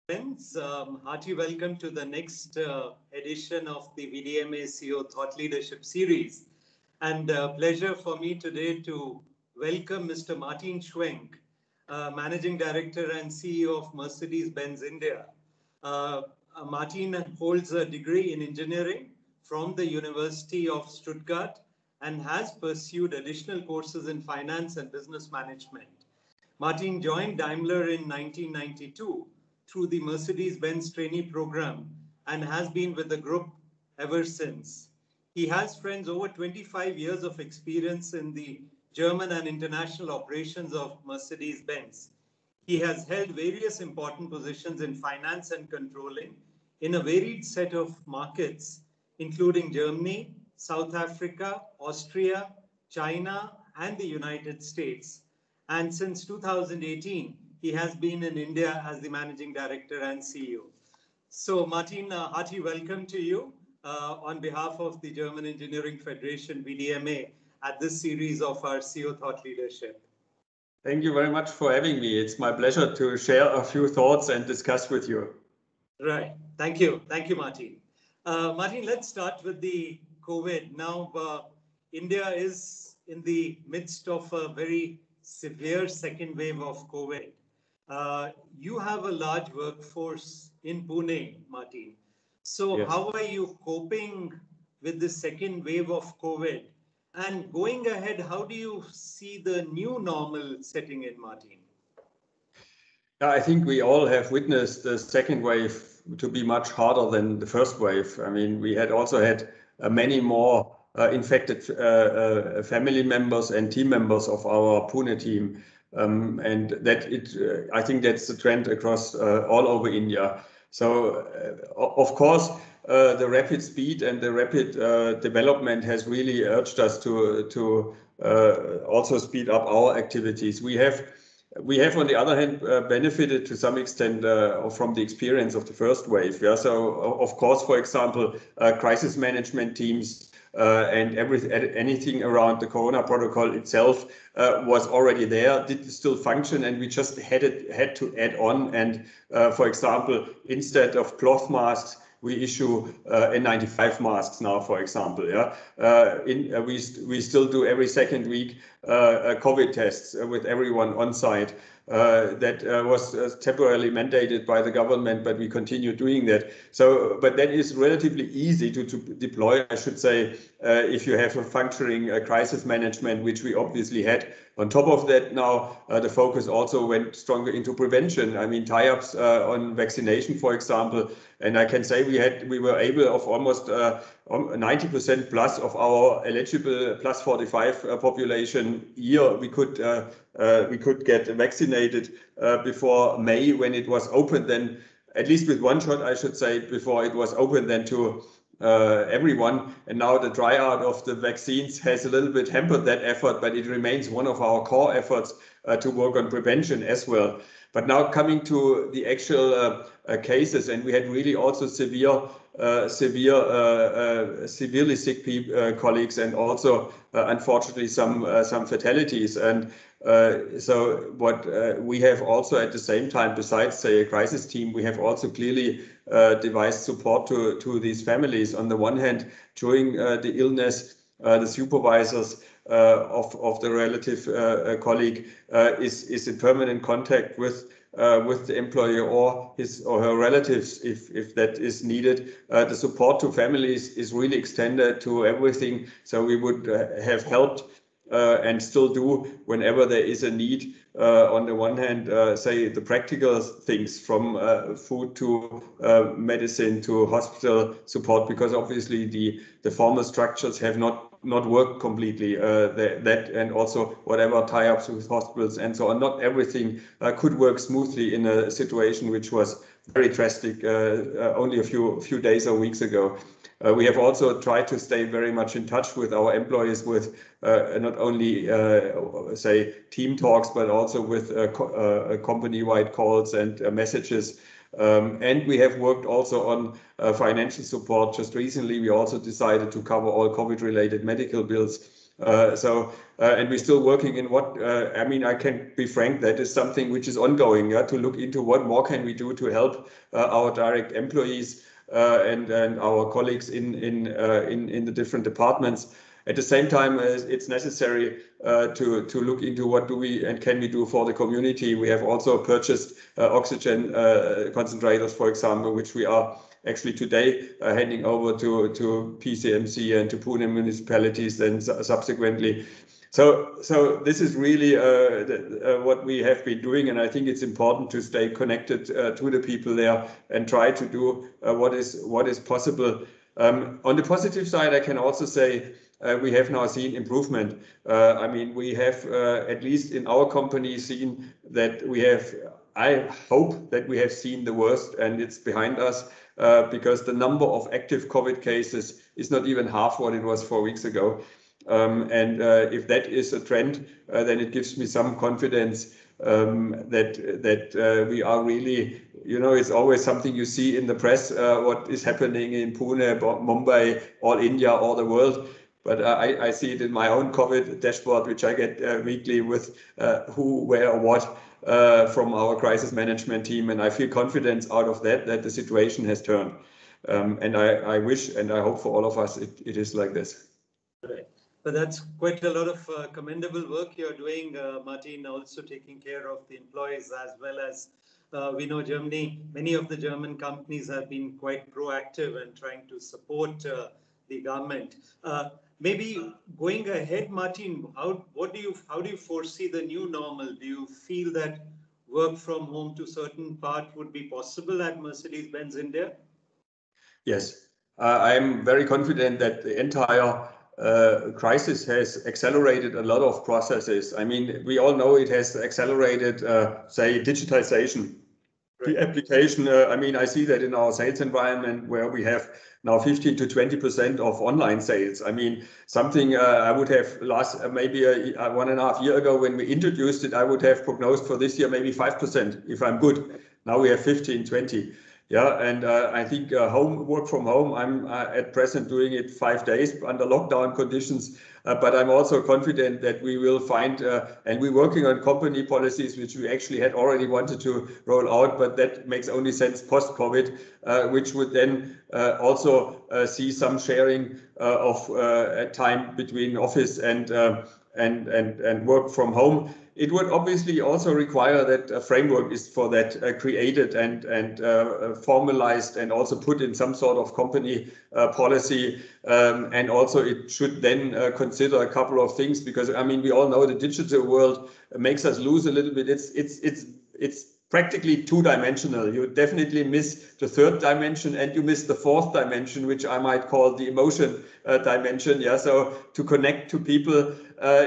Friends, hearty welcome to the next edition of the VDMA CEO Thought Leadership Series. And pleasure for me today to welcome Mr. Martin Schwenk, Managing Director and CEO of Mercedes-Benz India. Martin holds a degree in engineering from the University of Stuttgart and has pursued additional courses in finance and business management. Martin joined Daimler in 1992 through the Mercedes-Benz trainee program and has been with the group ever since. He has, friends, over 25 years of experience in the German and international operations of Mercedes-Benz. He has held various important positions in finance and controlling in a varied set of markets, including Germany, South Africa, Austria, China, and the United States. And since 2018, he has been in India as the Managing Director and CEO. So Martin, hearty welcome to you on behalf of the German Engineering Federation, VDMA, at this series of our CEO Thought Leadership. Thank you very much for having me. It's my pleasure to share a few thoughts and discuss with you. Right. Thank you. Thank you, Martin. Martin, let's start with the COVID. Now, India is in the midst of a very severe second wave of COVID. You have a large workforce in Pune, Martin. So yes. How are you coping with the second wave of COVID? And going ahead, how do you see the new normal setting in, Martin? I think we all have witnessed the second wave to be much harder than the first wave. I mean, we had also had many more infected family members and team members of our Pune team. And that I think that's the trend across all over India. So, of course, the rapid speed and the rapid development has really urged us to also speed up our activities. We have, on the other hand, benefited to some extent from the experience of the first wave. Yeah? So, of course, for example, crisis management teams and anything around the Corona protocol itself was already there, did still function, and we just had to add on. And for example, instead of cloth masks, we issue N95 masks now, for example. Yeah, we still do every second week COVID tests with everyone on site. That was temporarily mandated by the government, but we continue doing that. So, but that is relatively easy to deploy, I should say, if you have a functioning crisis management, which we obviously had. On top of that, now the focus also went stronger into prevention. I mean, tie-ups on vaccination, for example. And I can say we were able of almost 90% plus of our eligible plus 45 population year we could get vaccinated before May, when it was open, then at least with one shot, I should say, before it was open then to everyone. And now the dry out of the vaccines has a little bit hampered that effort, but it remains one of our core efforts to work on prevention as well. But now coming to the actual cases, and we had really also severely sick colleagues, and also unfortunately some fatalities. And so what we have also at the same time, besides say a crisis team, we have also clearly devised support to these families. On the one hand, during the illness, the supervisors of the relative colleague is in permanent contact with the employer or his or her relatives if that is needed. The support to families is really extended to everything. So we would have helped and still do whenever there is a need. On the one hand, say the practical things from food to medicine to hospital support, because obviously the formal structures have not worked completely. That and also whatever tie-ups with hospitals and so on, not everything could work smoothly in a situation which was very drastic only a few days or weeks ago. We have also tried to stay very much in touch with our employees with not only say team talks, but also with company-wide calls and messages. And we have worked also on financial support. Just recently, we also decided to cover all COVID-related medical bills And we're still working in what, I mean, I can be frank, that is something which is ongoing, yeah, to look into what more can we do to help our direct employees and our colleagues in the different departments. At the same time, it's necessary to look into what do we and can we do for the community. We have also purchased oxygen concentrators, for example, which we are actually today handing over to PCMC and to Pune municipalities then subsequently. So this is really what we have been doing, and I think it's important to stay connected to the people there and try to do what is possible. On the positive side, I can also say we have now seen improvement. I mean, we have, at least in our company, seen that we have, I hope that we have seen the worst and it's behind us, because the number of active COVID cases is not even half what it was 4 weeks ago. If that is a trend, then it gives me some confidence that we are really, you know, it's always something you see in the press, what is happening in Pune, Mumbai, all India, all the world. But I see it in my own COVID dashboard, which I get weekly with who, where, what from our crisis management team. And I feel confidence out of that the situation has turned. And I wish and I hope for all of us it is like this. Right. But that's quite a lot of commendable work you're doing, Martin, also taking care of the employees as well as we know Germany, many of the German companies have been quite proactive and trying to support the government. Maybe going ahead, Martin, how do you foresee the new normal? Do you feel that work from home to certain part would be possible at Mercedes-Benz India? Yes, I'm very confident that the entire crisis has accelerated a lot of processes. I mean, we all know it has accelerated, say, digitization. The application, I mean, I see that in our sales environment where we have now 15 to 20% of online sales. I mean, something I would have maybe 1.5 years ago when we introduced it, I would have prognosed for this year maybe 5% if I'm good. Now we have 15, 20. Yeah, and I think work from home, I'm at present doing it 5 days under lockdown conditions, but I'm also confident that we will find, and we're working on company policies, which we actually had already wanted to roll out, but that makes only sense post-COVID, which would then also see some sharing of time between office and work from home. It would obviously also require that a framework is for that created and formalized and also put in some sort of company policy. And also it should then consider a couple of things, because I mean, we all know the digital world makes us lose a little bit. It's practically two-dimensional. You definitely miss the third dimension and you miss the fourth dimension, which I might call the emotion dimension. Yeah, so to connect to people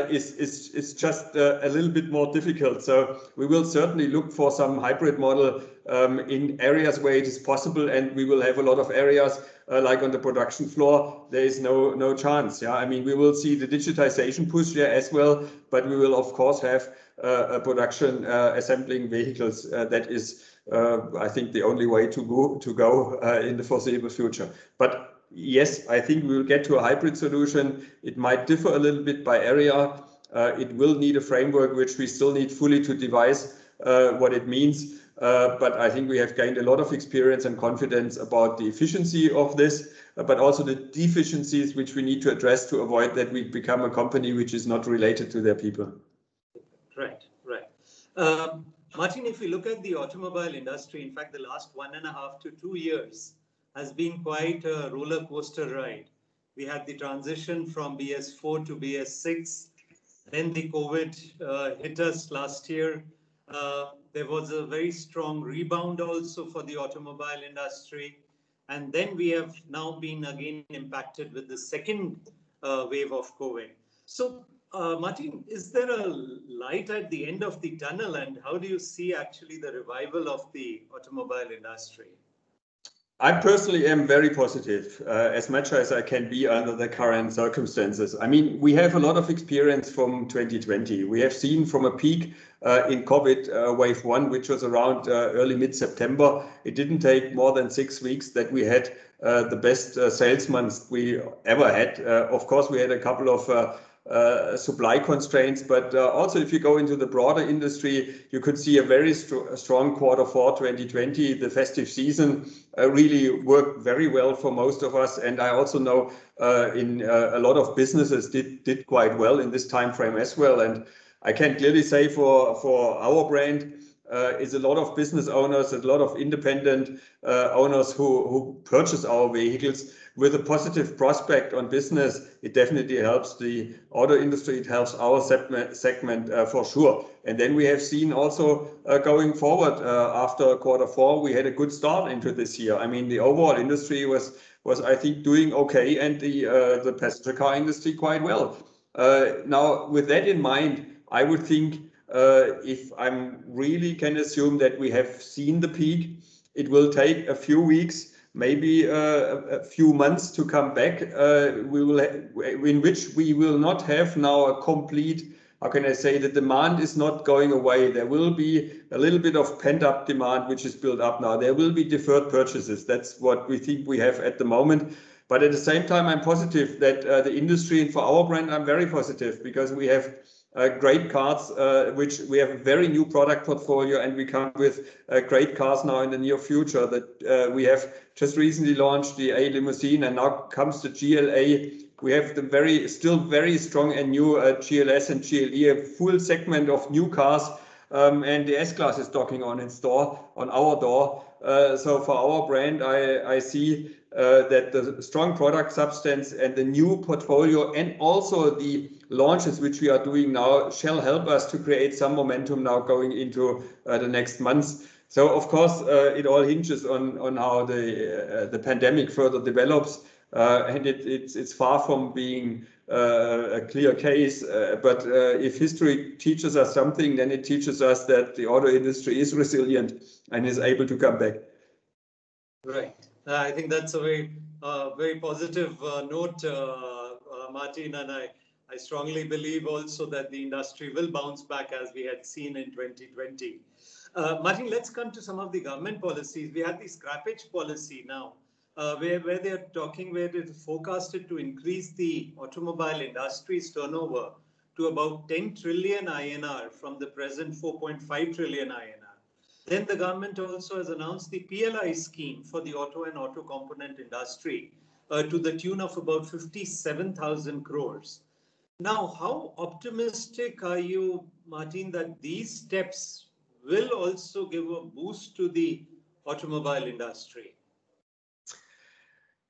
is just a little bit more difficult. So we will certainly look for some hybrid model in areas where it is possible, and we will have a lot of areas like on the production floor, there is no chance. Yeah, I mean, we will see the digitization push there as well, but we will of course have a production assembling vehicles. That is, I think, the only way to go in the foreseeable future. But yes, I think we will get to a hybrid solution. It might differ a little bit by area. It will need a framework which we still need fully to devise what it means. But I think we have gained a lot of experience and confidence about the efficiency of this, but also the deficiencies which we need to address to avoid that we become a company which is not related to their people. Right. Martin, if we look at the automobile industry, in fact, the last 1.5 to 2 years has been quite a roller coaster ride. We had the transition from BS4 to BS6, then the COVID hit us last year. There was a very strong rebound also for the automobile industry. And then we have now been again impacted with the second wave of COVID. So, Martin, is there a light at the end of the tunnel, and how do you see actually the revival of the automobile industry? I personally am very positive, as much as I can be under the current circumstances. I mean, we have a lot of experience from 2020. We have seen from a peak in COVID wave 1, which was around early mid-September. It didn't take more than 6 weeks that we had the best sales months we ever had. Of course, we had a couple of supply constraints. But also, if you go into the broader industry, you could see a very strong Q4 2020. The festive season really worked very well for most of us, and I also know in a lot of businesses did quite well in this time frame as well. And I can clearly say for our brand, is a lot of business owners, a lot of independent owners who purchase our vehicles with a positive prospect on business. It definitely helps the auto industry. It helps our segment for sure. And then we have seen also going forward after Q4, we had a good start into this year. I mean, the overall industry was I think doing okay, and the passenger car industry quite well. Now, with that in mind, I would think if I'm really can assume that we have seen the peak, it will take a few weeks, maybe a few months to come back. In which we will not have now a complete, how can I say, the demand is not going away. There will be a little bit of pent-up demand which is built up now. There will be deferred purchases. That's what we think we have at the moment. But at the same time, I'm positive that the industry, and for our brand, I'm very positive because we have great cars, which we have a very new product portfolio, and we come with great cars now in the near future. That we have just recently launched the A limousine, and now comes the GLA. We have the still very strong and new GLS and GLE, a full segment of new cars, and the S-Class is knocking on our door. So for our brand, I see that the strong product substance and the new portfolio, and also the launches which we are doing now, shall help us to create some momentum now going into the next months. So of course, it all hinges on how the pandemic further develops, and it's far from being a clear case. But if history teaches us something, then it teaches us that the auto industry is resilient and is able to come back. Right. I think that's a very positive note, Martin, and I strongly believe also that the industry will bounce back as we had seen in 2020. Martin, let's come to some of the government policies. We had the scrappage policy now, where they are talking, where it is forecasted to increase the automobile industry's turnover to about 10 trillion INR from the present 4.5 trillion INR. Then the government also has announced the PLI scheme for the auto and auto component industry to the tune of about 57,000 crores. Now, how optimistic are you, Martin, that these steps will also give a boost to the automobile industry?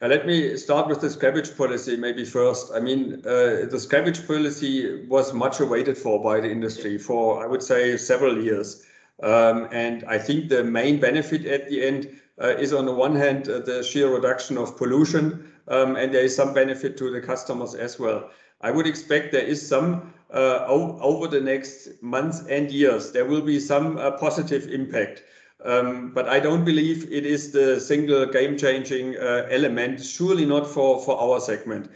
Let me start with the scrappage policy maybe first. I mean, the scrappage policy was much awaited for by the industry for, I would say, several years. And I think the main benefit at the end is, on the one hand, the sheer reduction of pollution, and there is some benefit to the customers as well. I would expect there is some over the next months and years, there will be some positive impact. But I don't believe it is the single game-changing element, surely not for our segment,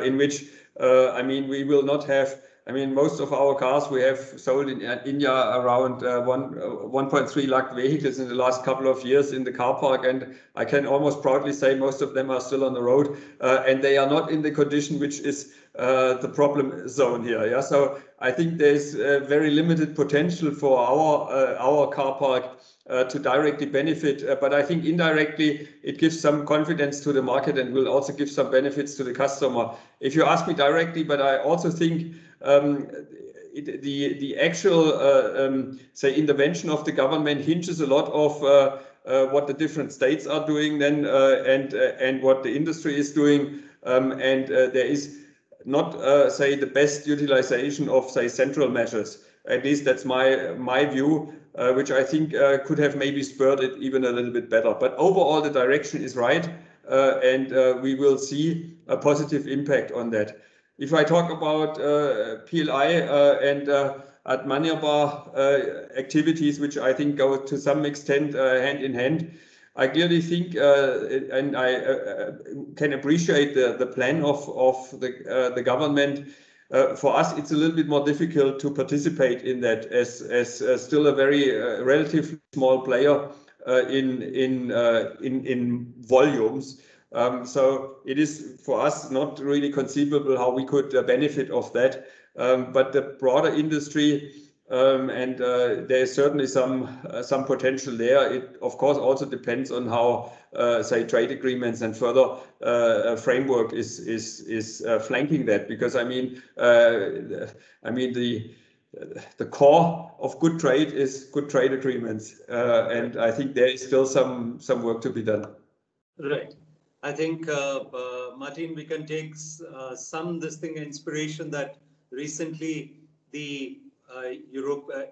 in which, I mean, we will not have, I mean, most of our cars we have sold in India around 1.3 lakh vehicles in the last couple of years in the car park, and I can almost proudly say most of them are still on the road, and they are not in the condition which is the problem zone here. Yeah, so I think there's very limited potential for our car park to directly benefit, but I think indirectly it gives some confidence to the market and will also give some benefits to the customer. If you ask me directly, but I also think the actual say intervention of the government hinges a lot of what the different states are doing then and what the industry is doing, and there is not say the best utilization of say central measures. At least that's my view, which I think could have maybe spurred it even a little bit better. But overall, the direction is right, and we will see a positive impact on that. If I talk about PLI and Atmanirbhar activities, which I think go to some extent hand in hand, I clearly think, and I can appreciate the plan of the government. For us, it's a little bit more difficult to participate in that as still a very relatively small player in volumes. So it is for us not really conceivable how we could benefit of that. But the broader industry, and there is certainly some potential there. It of course also depends on how say trade agreements and further framework is flanking that, because I mean the core of good trade is good trade agreements, and I think there is still some work to be done. Right. I think, Martin, we can take some inspiration that recently the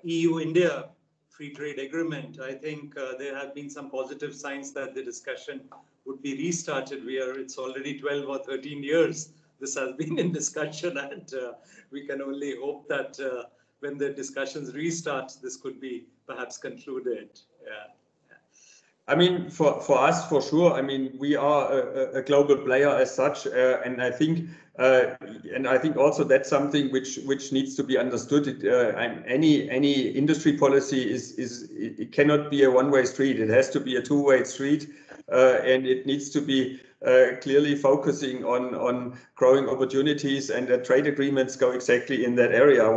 EU-India free trade agreement, I think there have been some positive signs that the discussion would be restarted. It's already 12 or 13 years this has been in discussion, and we can only hope that when the discussions restart, this could be perhaps concluded. Yeah. I mean, for us, for sure. I mean, we are a global player as such, and I think also that's something which needs to be understood. Any industry policy it cannot be a one-way street. It has to be a two-way street, and it needs to be clearly focusing on growing opportunities, and trade agreements go exactly in that area.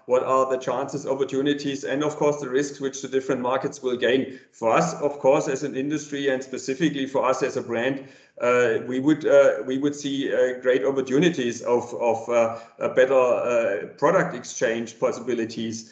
What are the chances, opportunities, and of course the risks which the different markets will gain? For us, of course, as an industry, and specifically for us as a brand, we would see great opportunities of a better product exchange possibilities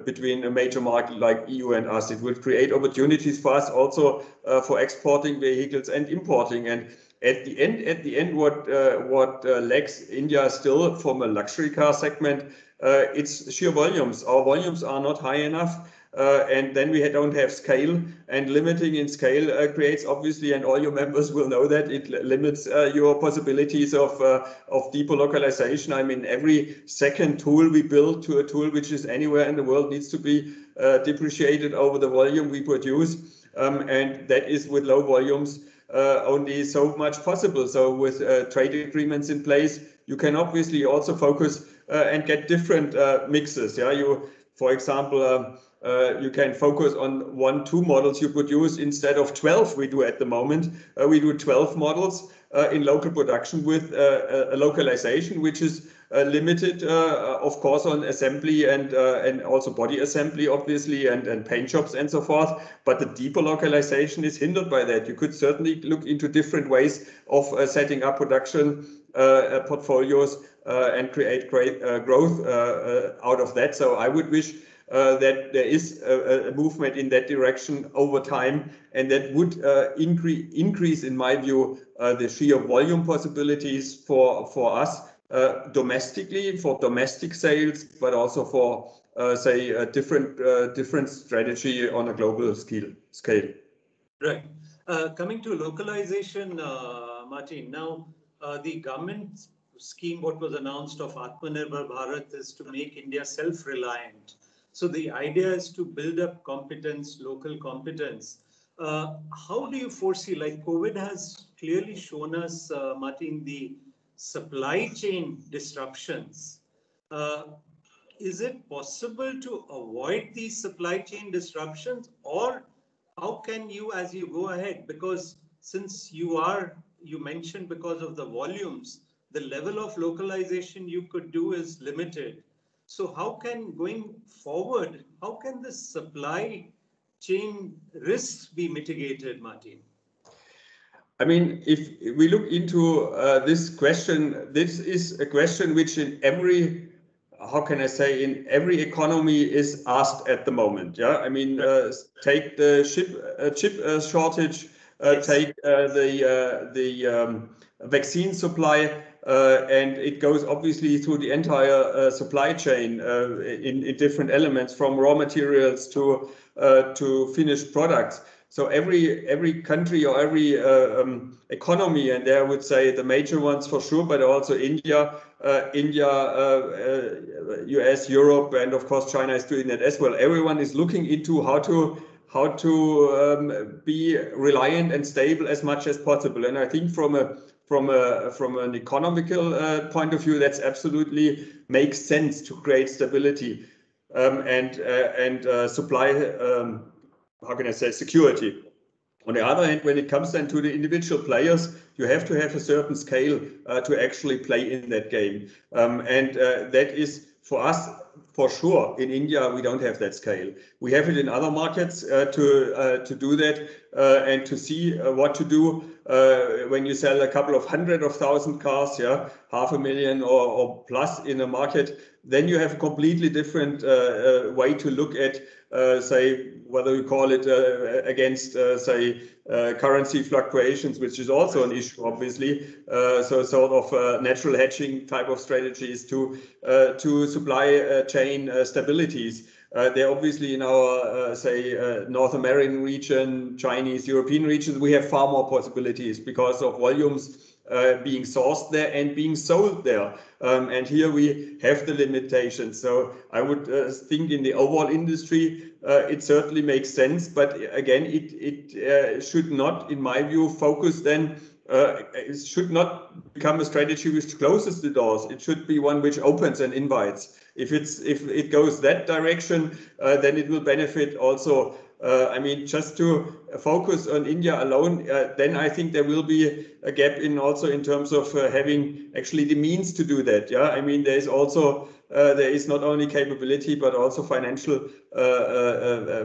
between a major market like EU and us. It would create opportunities for us also for exporting vehicles and importing. And at the end, what lacks India still from a luxury car segment, it's sheer volumes. Our volumes are not high enough, and then we don't have scale, and limiting in scale creates obviously, and all your members will know that, it limits your possibilities of deeper localization. I mean, every second tool we build to a tool which is anywhere in the world needs to be depreciated over the volume we produce, and that is with low volumes only so much possible. So with trade agreements in place, you can obviously also focus and get different mixes. Yeah, for example, you can focus on 1-2 models you produce instead of 12 we do at the moment. We do 12 models in local production with a localization which is limited, of course, on assembly and also body assembly, obviously, and paint shops and so forth. But the deeper localization is hindered by that. You could certainly look into different ways of setting up production portfolios and create great growth out of that. So I would wish that there is a movement in that direction over time, and that would increase, in my view, the sheer volume possibilities for us domestically, for domestic sales, but also for say a different strategy on a global scale. Right. Coming to localization, Martin, now the government scheme, what was announced of Atmanirbhar Bharat, is to make India self-reliant. So the idea is to build up competence, local competence. How do you foresee, like COVID has clearly shown us, Martin, the supply chain disruptions. Is it possible to avoid these supply chain disruptions, or how can you, as you go ahead, because since you mentioned because of the volumes, the level of localization you could do is limited. So going forward, how can the supply chain risks be mitigated, Martin? I mean, if we look into this question, this is a question which in every, how can I say, in every economy is asked at the moment. Yeah, I mean, take the chip shortage, yes. Take the vaccine supply, and it goes obviously through the entire supply chain in different elements, from raw materials to finished products. So every country or every economy, and there I would say the major ones for sure, but also India, US, Europe, and of course China is doing that as well. Everyone is looking into how to be reliant and stable as much as possible. And I think from an economical point of view, that's absolutely makes sense to create stability and supply. How can I say, security? On the other hand, when it comes then to the individual players, you have to have a certain scale to actually play in that game. And that is for us, for sure. In India, we don't have that scale. We have it in other markets to do that and to see what to do when you sell a couple of hundred of thousand cars, yeah, 500,000 or plus in a market. Then you have a completely different way to look at, say, whether you call it against, say, currency fluctuations, which is also an issue, obviously. So sort of natural hedging type of strategies to supply chain stabilities. They're obviously in our, say, North American region, Chinese, European regions, we have far more possibilities because of volumes being sourced there and being sold there. And here we have the limitations. So I would think in the overall industry, it certainly makes sense. But again, it should not, in my view, focus then, it should not become a strategy which closes the doors. It should be one which opens and invites. If it goes that direction, then it will benefit also. I mean, just to focus on India alone, then I think there will be a gap in also in terms of having actually the means to do that. Yeah, I mean, there is also there is not only capability but also financial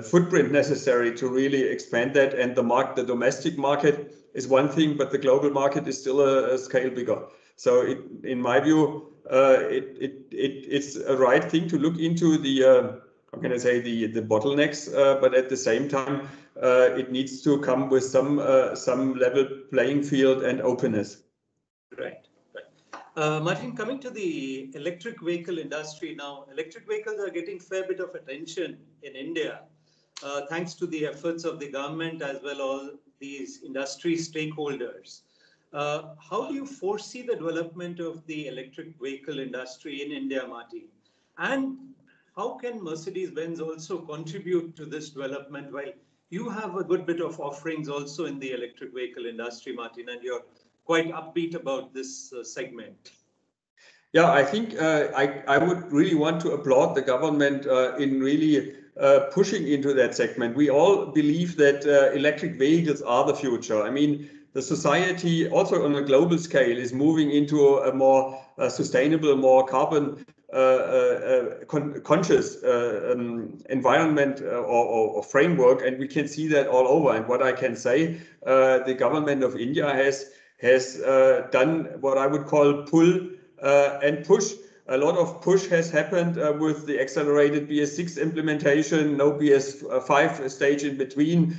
footprint necessary to really expand that. And the domestic market is one thing, but the global market is still a scale bigger. So in my view, it's a right thing to look into the how can I say, the bottlenecks, but at the same time, it needs to come with some level playing field and openness. Right. Martin, coming to the electric vehicle industry now, electric vehicles are getting a fair bit of attention in India, thanks to the efforts of the government as well as all these industry stakeholders. How do you foresee the development of the electric vehicle industry in India, Martin? And how can Mercedes-Benz also contribute to this development? While you have a good bit of offerings also in the electric vehicle industry, Martin, and you're quite upbeat about this segment. Yeah, I think I would really want to applaud the government in really pushing into that segment. We all believe that electric vehicles are the future. I mean, the society also on a global scale is moving into a more sustainable, more carbon conscious environment or framework, and we can see that all over. And what I can say, the government of India has done what I would call pull and push. A lot of push has happened with the accelerated BS6 implementation, no BS5 stage in between,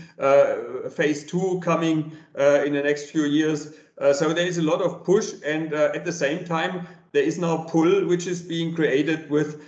phase 2 coming in the next few years. So there is a lot of push, and at the same time, there is now pull, which is being created with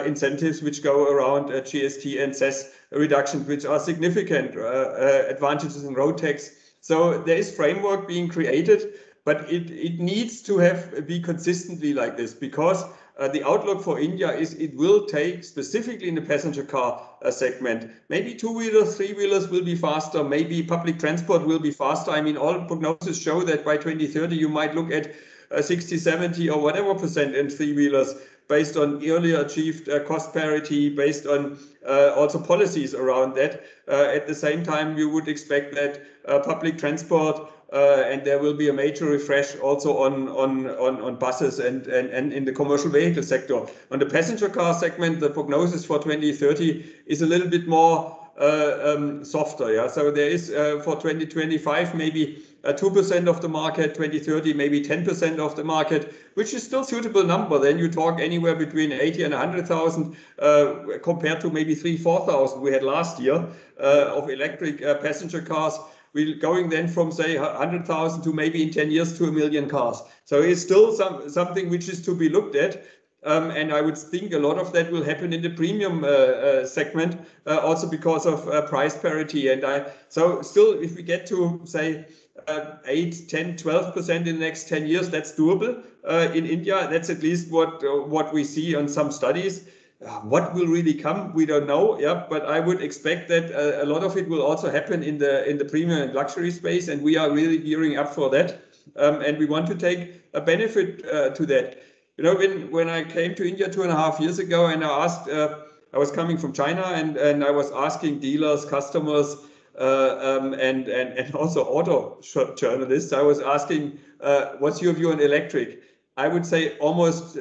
incentives which go around GST and cess reductions, which are significant advantages in road tax. So there is framework being created, but it needs to be consistently like this, because the outlook for India is it will take, specifically in the passenger car segment, maybe two-wheelers, three-wheelers will be faster, maybe public transport will be faster. I mean, all prognosis show that by 2030 you might look at 60, 70 or whatever percent in three-wheelers based on earlier achieved cost parity, based on also policies around that. At the same time, you would expect that public transport and there will be a major refresh also on buses and in the commercial vehicle sector. On the passenger car segment, the prognosis for 2030 is a little bit more softer. Yeah, so there is for 2025 maybe 2% of the market, 2030 maybe 10% of the market, which is still a suitable number. Then you talk anywhere between 80 and 100,000 compared to maybe 3,000-4,000 we had last year of electric passenger cars. We're going then from say 100,000 to maybe in 10 years to 1 million cars. So it's still something which is to be looked at. And I would think a lot of that will happen in the premium segment, also because of price parity. And so still, if we get to say 8, 10, 12% in the next 10 years, that's doable in India. That's at least what we see on some studies. What will really come, we don't know. Yeah, but I would expect that a lot of it will also happen in the premium and luxury space, and we are really gearing up for that. And we want to take a benefit to that. You know, when I came to India 2.5 years ago, and I asked, I was coming from China, and I was asking dealers, customers, and also auto journalists, I was asking, what's your view on electric? I would say almost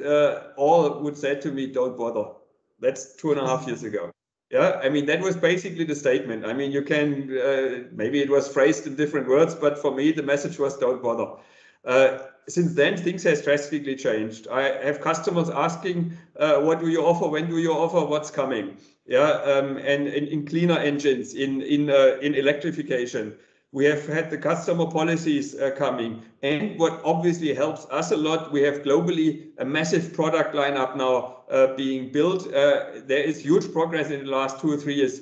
all would say to me, don't bother. That's 2.5 years ago. Yeah, I mean, that was basically the statement. I mean, you can, maybe it was phrased in different words, but for me, the message was don't bother. Since then, things have drastically changed. I have customers asking, what do you offer? When do you offer? What's coming? Yeah, and in cleaner engines, in electrification. We have had the customer policies coming. And what obviously helps us a lot, we have globally a massive product lineup now being built. There is huge progress in the last 2 or 3 years.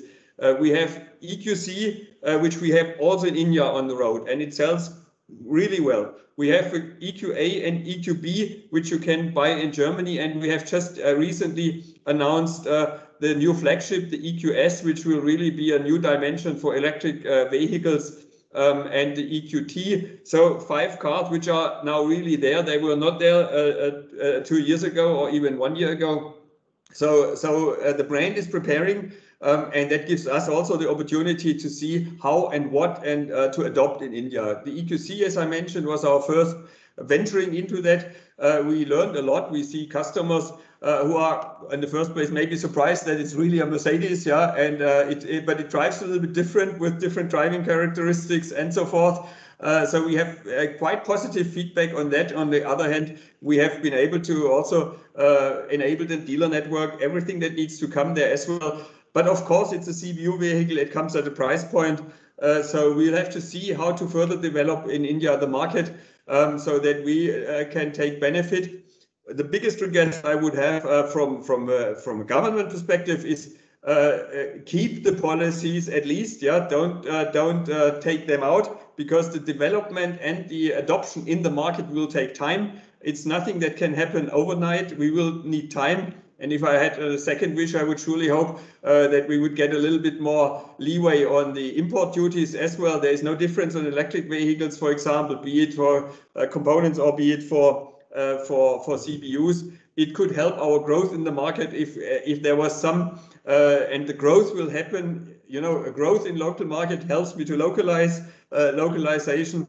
We have EQC, which we have also in India on the road, and it sells really well. We have EQA and EQB, which you can buy in Germany, and we have just recently announced the new flagship, the EQS, which will really be a new dimension for electric vehicles, and the EQT. So 5 cars which are now really there. They were not there 2 years ago or even 1 year ago. So the brand is preparing, and that gives us also the opportunity to see how and what and to adopt in India. The EQC, as I mentioned, was our first venturing into that. We learned a lot. We see customers who are in the first place maybe surprised that it's really a Mercedes, yeah, and but it drives a little bit different with different driving characteristics and so forth. So we have quite positive feedback on that. On the other hand, we have been able to also enable the dealer network, everything that needs to come there as well. But of course, it's a CBU vehicle. It comes at a price point. So we'll have to see how to further develop in India the market, so that we can take benefit. The biggest request I would have from a government perspective is keep the policies at least. Yeah, don't take them out, because the development and the adoption in the market will take time. It's nothing that can happen overnight. We will need time. And if I had a second wish, I would truly hope that we would get a little bit more leeway on the import duties as well. There is no difference on electric vehicles, for example, be it for components or be it for CBUs. It could help our growth in the market if there was some, and the growth will happen. You know, a growth in local market helps me to localize. Localization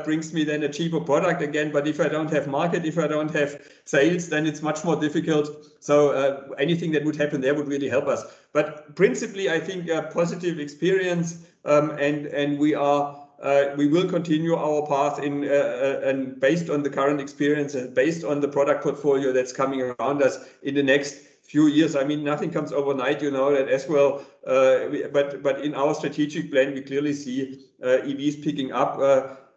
brings me then a cheaper product again. But if I don't have market, if I don't have sales, then it's much more difficult. So anything that would happen there would really help us. But principally, I think a positive experience, and we will continue our path and based on the current experience and based on the product portfolio that's coming around us in the next few years. I mean, nothing comes overnight, you know that as well. But in our strategic plan, we clearly see EVs picking up.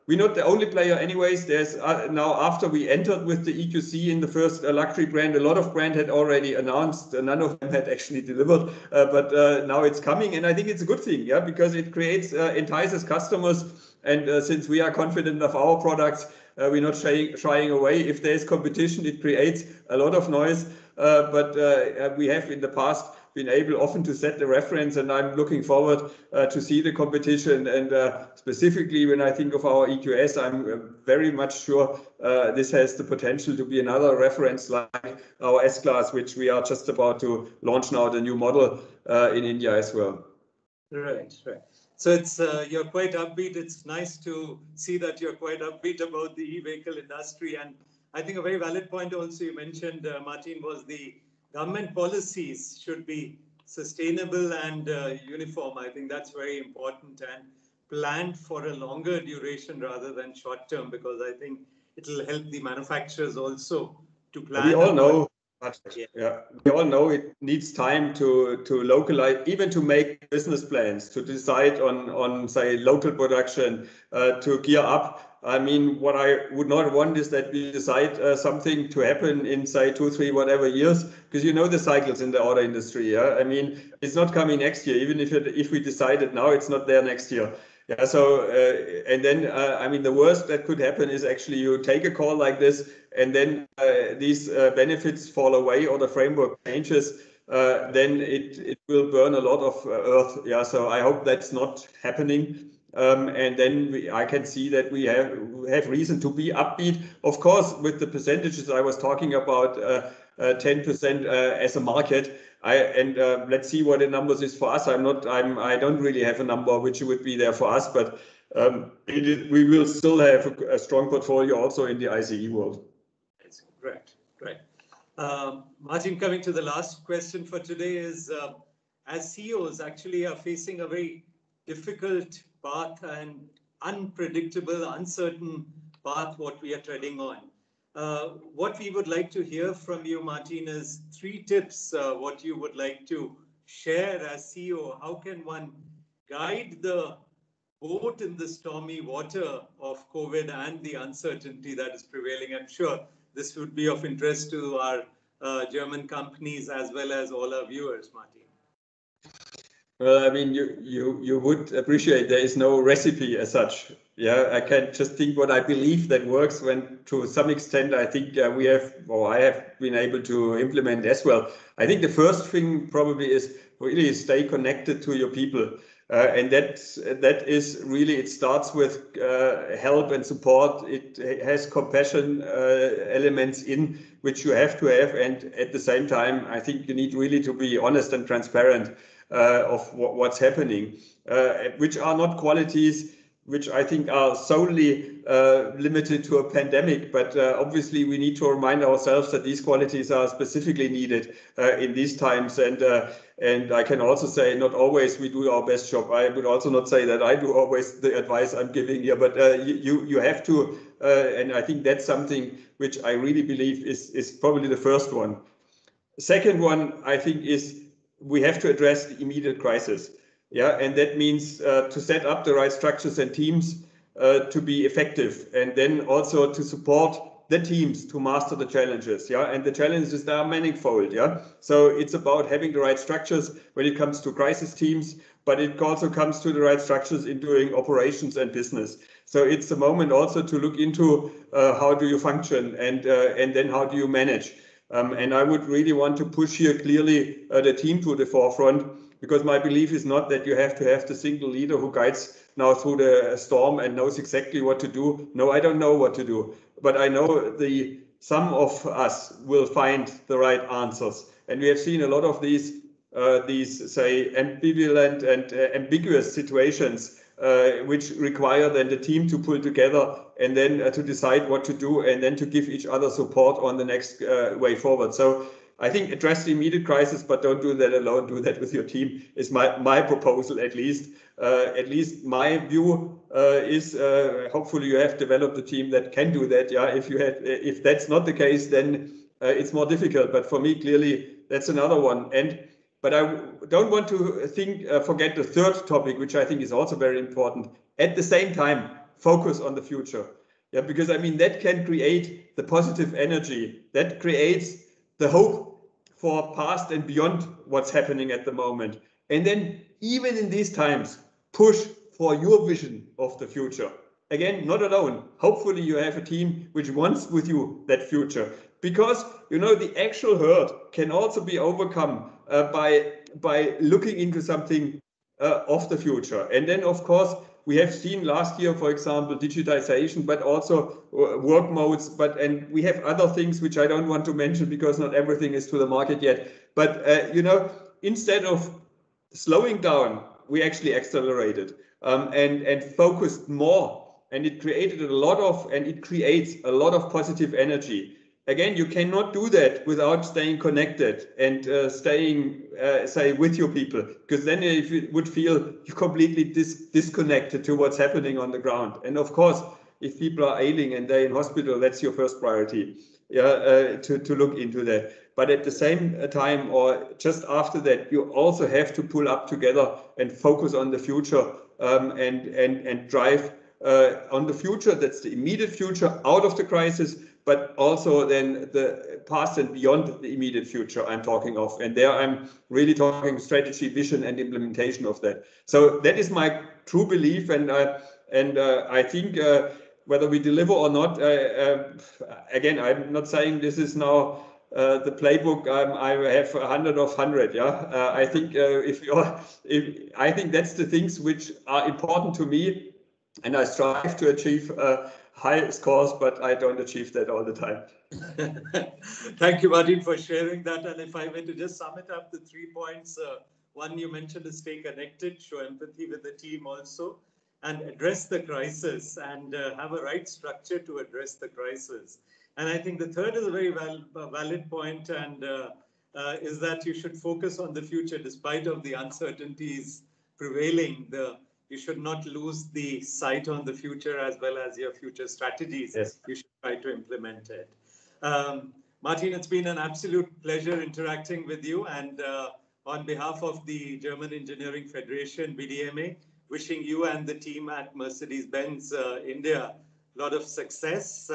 We're not the only player anyways. There's now, after we entered with the EQC in the first luxury brand, a lot of brands had already announced. None of them had actually delivered, but now it's coming. And I think it's a good thing, yeah, because it creates, entices customers. And since we are confident of our products, we're not shying away. If there's competition, it creates a lot of noise. But we have in the past been able often to set the reference, and I'm looking forward to see the competition. And specifically when I think of our EQS, I'm very much sure this has the potential to be another reference like our S-Class, which we are just about to launch now, the new model in India as well. Right, right. So it's you're quite upbeat. It's nice to see that you're quite upbeat about the e-vehicle industry. And I think a very valid point also you mentioned, Martin, was the government policies should be sustainable and uniform. I think that's very important and planned for a longer duration rather than short term, because I think it'll help the manufacturers also to plan. We all know, we all know it needs time to localize, even to make business plans, to decide on say local production, to gear up. I mean, what I would not want is that we decide something to happen in, say, 2, 3, whatever years, because you know the cycles in the auto industry. Yeah, I mean, it's not coming next year. Even if we decide it now, it's not there next year. Yeah. So and then I mean, the worst that could happen is actually you take a call like this, and then these benefits fall away or the framework changes. Then it will burn a lot of earth. Yeah. So I hope that's not happening. And then I can see that we have reason to be upbeat. Of course, with the percentages I was talking about, 10% as a market. Let's see what the numbers is for us. I don't really have a number which would be there for us, but we will still have a strong portfolio also in the ICE world. That's great. Martin, coming to the last question for today is, as CEOs actually are facing a very difficult path and unpredictable, uncertain path what we are treading on. What we would like to hear from you, Martin, is 3 tips, what you would like to share as CEO. How can one guide the boat in the stormy water of COVID and the uncertainty that is prevailing? I'm sure this would be of interest to our German companies as well as all our viewers, Martin. Well, I mean, you would appreciate there is no recipe as such. Yeah, I can just think what I believe that works when, to some extent, I think I have been able to implement as well. I think the first thing probably is really stay connected to your people. And that is really, it starts with help and support. It has compassion elements in which you have to have. And at the same time, I think you need really to be honest and transparent of what's happening, which are not qualities which I think are solely limited to a pandemic. But obviously, we need to remind ourselves that these qualities are specifically needed in these times. And I can also say not always we do our best job. I would also not say that I do always the advice I'm giving here, but you have to, and I think that's something which I really believe is probably the first one. Second one, I think, is we have to address the immediate crisis. Yeah, and that means to set up the right structures and teams to be effective, and then also to support the teams to master the challenges. Yeah, and the challenges, they are manifold. Yeah, so it's about having the right structures when it comes to crisis teams, but it also comes to the right structures in doing operations and business. So it's a moment also to look into how do you function, and then how do you manage. And I would really want to push here clearly the team to the forefront, because my belief is not that you have to have the single leader who guides now through the storm and knows exactly what to do. No, I don't know what to do, but I know some of us will find the right answers. And we have seen a lot of these say ambivalent and ambiguous situations which require then the team to pull together and then to decide what to do and then to give each other support on the next way forward. So I think address the immediate crisis, but don't do that alone. Do that with your team is my proposal, at least. At least my view is hopefully you have developed a team that can do that. Yeah, if that's not the case, then it's more difficult. But for me, clearly, that's another one. But I don't want to forget the third topic, which I think is also very important. At the same time, focus on the future. Yeah, because I mean that can create the positive energy that creates the hope for past and beyond what's happening at the moment. And then even in these times, push for your vision of the future. Again, not alone. Hopefully you have a team which wants with you that future. Because, you know, the actual hurt can also be overcome by looking into something of the future. And then, of course, we have seen last year, for example, digitization, but also work modes. And we have other things which I don't want to mention because not everything is to the market yet. But, you know, instead of slowing down, we actually accelerated and focused more. And it creates a lot of positive energy. Again, you cannot do that without staying connected and staying, say, with your people, because then if you would feel you're completely disconnected to what's happening on the ground. And of course, if people are ailing and they're in hospital, that's your first priority, to look into that. But at the same time, or just after that, you also have to pull up together and focus on the future and drive on the future. That's the immediate future out of the crisis, but also then the past and beyond the immediate future I'm talking of. And there I'm really talking strategy, vision, and implementation of that. So that is my true belief. And I think whether we deliver or not, again, I'm not saying this is now the playbook. I have 100 of 100. Yeah, I think I think that's the things which are important to me, and I strive to achieve high scores, but I don't achieve that all the time. Thank you, Martin, for sharing that. And if I were to just sum it up, the 3 points, one you mentioned is stay connected, show empathy with the team also, and address the crisis and have a right structure to address the crisis. And I think the third is a very valid point, and is that you should focus on the future despite of the uncertainties prevailing. You should not lose the sight on the future as well as your future strategies. Yes. You should try to implement it. Martin, it's been an absolute pleasure interacting with you, and on behalf of the German Engineering Federation, VDMA, wishing you and the team at Mercedes-Benz India a lot of success.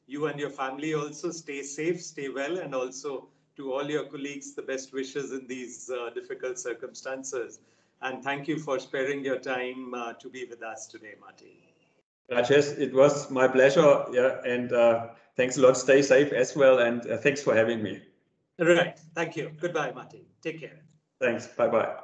You and your family also stay safe, stay well, and also to all your colleagues, the best wishes in these difficult circumstances. And thank you for sparing your time to be with us today, Martin. Rajesh, it was my pleasure. Yeah, and thanks a lot. Stay safe as well, and thanks for having me. All right. Thank you. Goodbye, Martin. Take care. Thanks. Bye-bye.